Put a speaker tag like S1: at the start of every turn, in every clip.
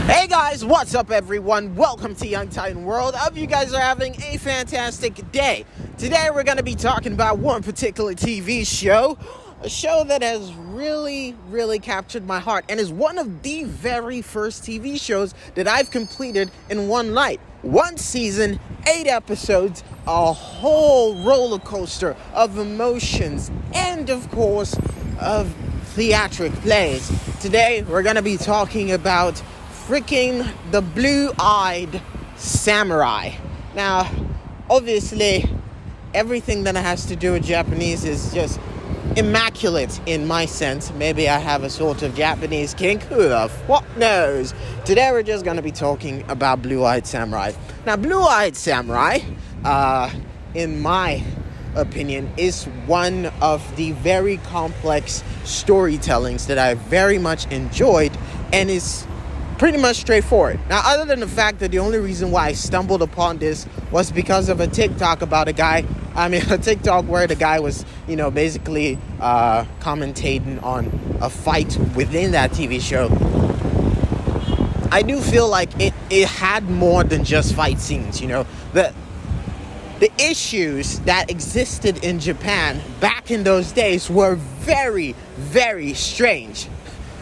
S1: Hey guys, what's up everyone? Welcome to Young Titan World. I hope you guys are having a fantastic day. Today we're going to be talking about one particular TV show, a show that has really captured my heart and is one of the very first TV shows that I've completed in one night. One season, 8 episodes, a whole roller coaster of emotions and of course of theatric plays. Today we're going to be talking about freaking The Blue-Eyed Samurai. Now, obviously, everything that has to do with Japanese is just immaculate in my sense. Maybe I have a sort of Japanese kink. Who the fuck knows? Today we're just going to be talking about Blue-Eyed Samurai. Now, Blue-Eyed Samurai, in my opinion, is one of the very complex storytellings that I very much enjoyed and is pretty much straightforward. Now, other than the fact that the only reason why I stumbled upon this was because of a TikTok about a TikTok where the guy was, basically commentating on a fight within that TV show. I do feel like it had more than just fight scenes, The issues that existed in Japan back in those days were very strange.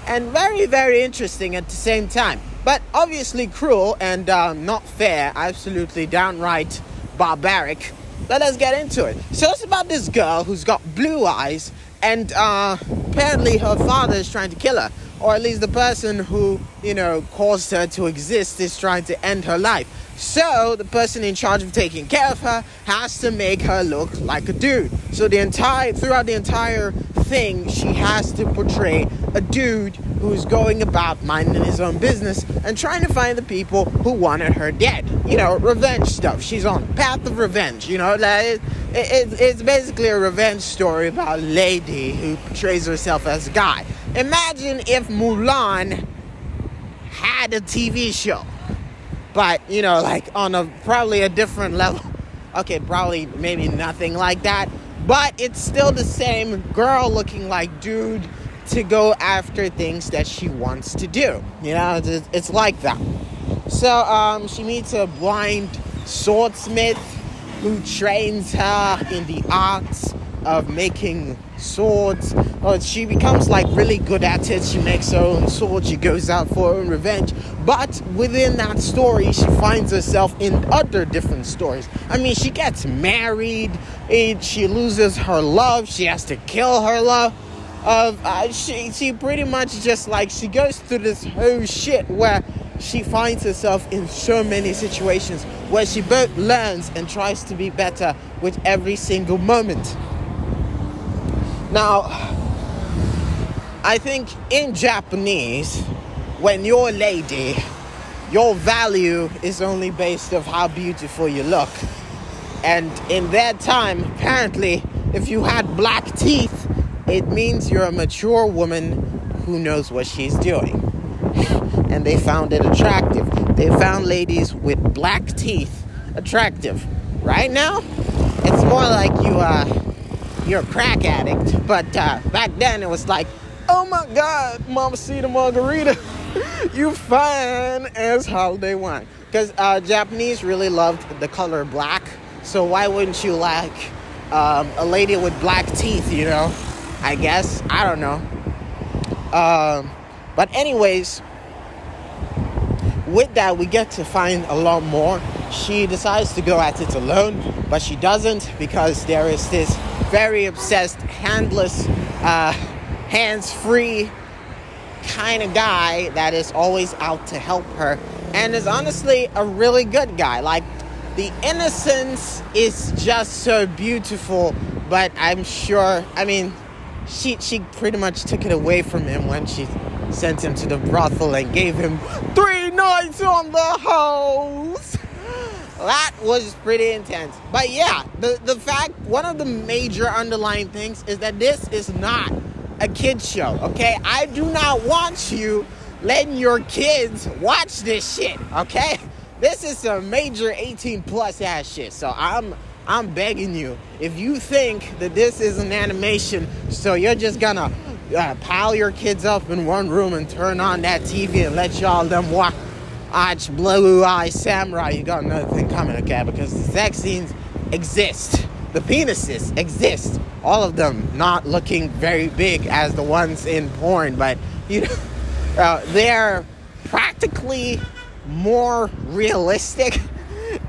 S1: And very interesting at the same time. But obviously cruel and not fair. Absolutely downright barbaric. But let's get into it. So it's about this girl who's got blue eyes. And apparently her father is trying to kill her. Or at least the person who, caused her to exist is trying to end her life. So the person in charge of taking care of her has to make her look like a dude. So throughout the entire thing, she has to portray a dude who's going about minding his own business and trying to find the people who wanted her dead. Revenge stuff. She's on the path of revenge. It's basically a revenge story about a lady who portrays herself as a guy. Imagine if Mulan had a TV show. But, on probably a different level. Okay, probably maybe nothing like that. But it's still the same girl looking like dude to go after things that she wants to do. It's like that. So, she meets a blind swordsmith who trains her in the arts of making swords. She becomes really good at it. She makes her own sword. She goes out for her own revenge. But within that story, she finds herself in other different stories. She gets married. She loses her love. She has to kill her love. She pretty much just she goes through this whole shit where she finds herself in so many situations where she both learns and tries to be better with every single moment. Now, I think in Japanese, when you're a lady, your value is only based on how beautiful you look. And in that time, apparently, if you had black teeth, it means you're a mature woman who knows what she's doing. And they found it attractive. They found ladies with black teeth attractive. Right now, it's more like you're a crack addict. But back then it was like, oh my God, Mamacita Margarita, you fine as holiday wine. Because Japanese really loved the color black. So why wouldn't you like a lady with black teeth, I guess. I don't know. But anyways, with that, we get to find a lot more. She decides to go at it alone, but she doesn't because there is this very obsessed, hands-free kind of guy that is always out to help her and is honestly a really good guy. The innocence is just so beautiful, but I'm sure, she pretty much took it away from him when she sent him to the brothel and gave him 3 nights on the house. That was pretty intense. But yeah, the fact, one of the major underlying things is that this is not a kid's show, okay? I do not want you letting your kids watch this shit, okay? This is some major 18 plus ass shit. So I'm begging you, if you think that this is an animation, so you're just gonna pile your kids up in one room and turn on that TV and let y'all them watch Blue Eye Samurai, you got another thing coming, okay? Because the sex scenes exist. The penises exist. All of them not looking very big as the ones in porn, but they're practically more realistic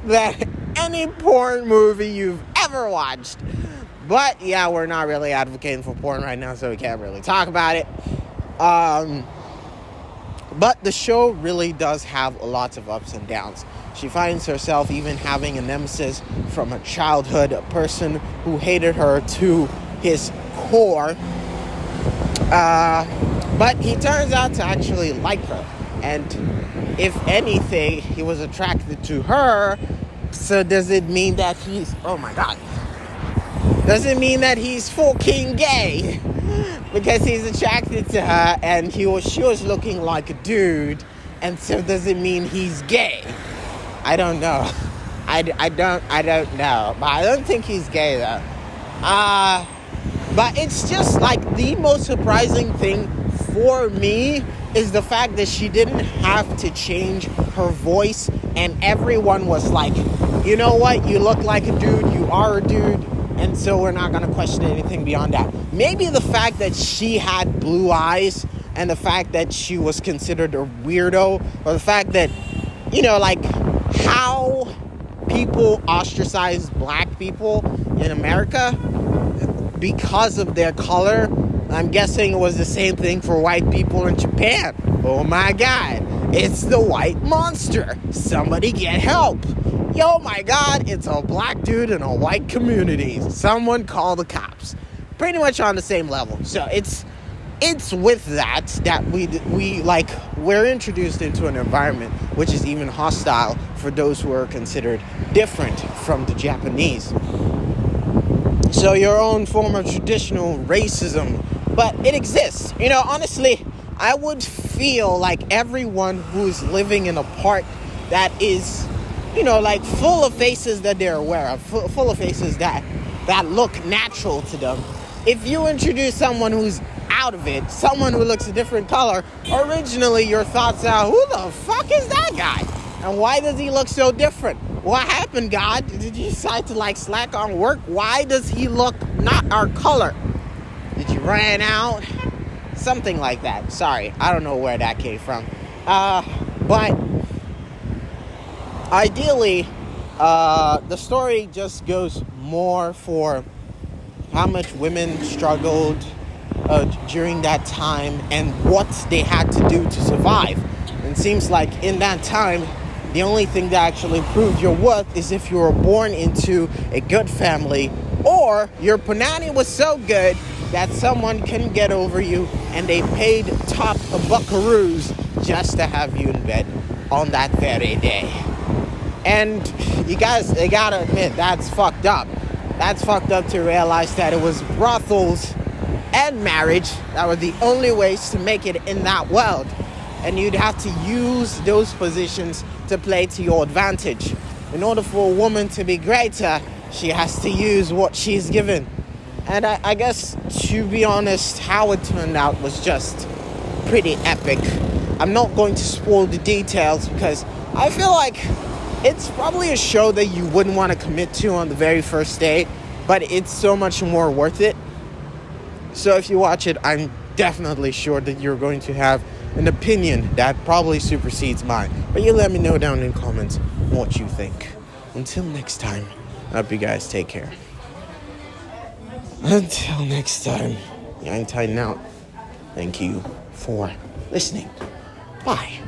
S1: than any porn movie you've ever watched. But yeah, we're not really advocating for porn right now, so we can't really talk about it. But the show really does have lots of ups and downs. She finds herself even having a nemesis from her childhood, a person who hated her to his core. But he turns out to actually like her. And if anything, he was attracted to her. So does it mean that he's... Oh my God. Does it mean that he's fucking gay? Because he's attracted to her and she was looking like a dude. And so does it mean he's gay? I don't know. I don't know. But I don't think he's gay though. But it's just like the most surprising thing for me is the fact that she didn't have to change her voice, and everyone was like, you know what, you look like a dude, you are a dude, and so we're not going to question anything beyond that. Maybe the fact that she had blue eyes and the fact that she was considered a weirdo, or the fact that, like how people ostracize black people in America because of their color. I'm guessing it was the same thing for white people in Japan. Oh my God, it's the white monster. Somebody get help. Yo, my God, it's a black dude in a white community. Someone call the cops. Pretty much on the same level. So it's with that we're introduced into an environment which is even hostile for those who are considered different from the Japanese. So your own form of traditional racism, but it exists. Honestly, I would feel like everyone who's living in a part that is, full of faces that they're aware of, full of faces that look natural to them. If you introduce someone who's out of it, someone who looks a different color, originally your thoughts are, who the fuck is that guy? And why does he look so different? What happened, God? Did you decide to slack on work? Why does he look not our color? Did you run out? Something like that. Sorry, I don't know where that came from. But ideally, the story just goes more for how much women struggled during that time and what they had to do to survive. It seems like in that time, the only thing that actually proved your worth is if you were born into a good family, or your punani was so good that someone couldn't get over you and they paid top buckaroos just to have you in bed on that very day. And they gotta admit, that's fucked up. That's fucked up to realize that it was brothels and marriage that were the only ways to make it in that world. And you'd have to use those positions to play to your advantage. In order for a woman to be greater, she has to use what she's given. And I guess, to be honest, how it turned out was just pretty epic. I'm not going to spoil the details because I feel like it's probably a show that you wouldn't want to commit to on the very first day, but it's so much more worth it. So if you watch it, I'm definitely sure that you're going to have an opinion that probably supersedes mine. But you let me know down in the comments what you think. Until next time, I hope you guys take care. Until next time, Yang Tighten Out. Thank you for listening. Bye.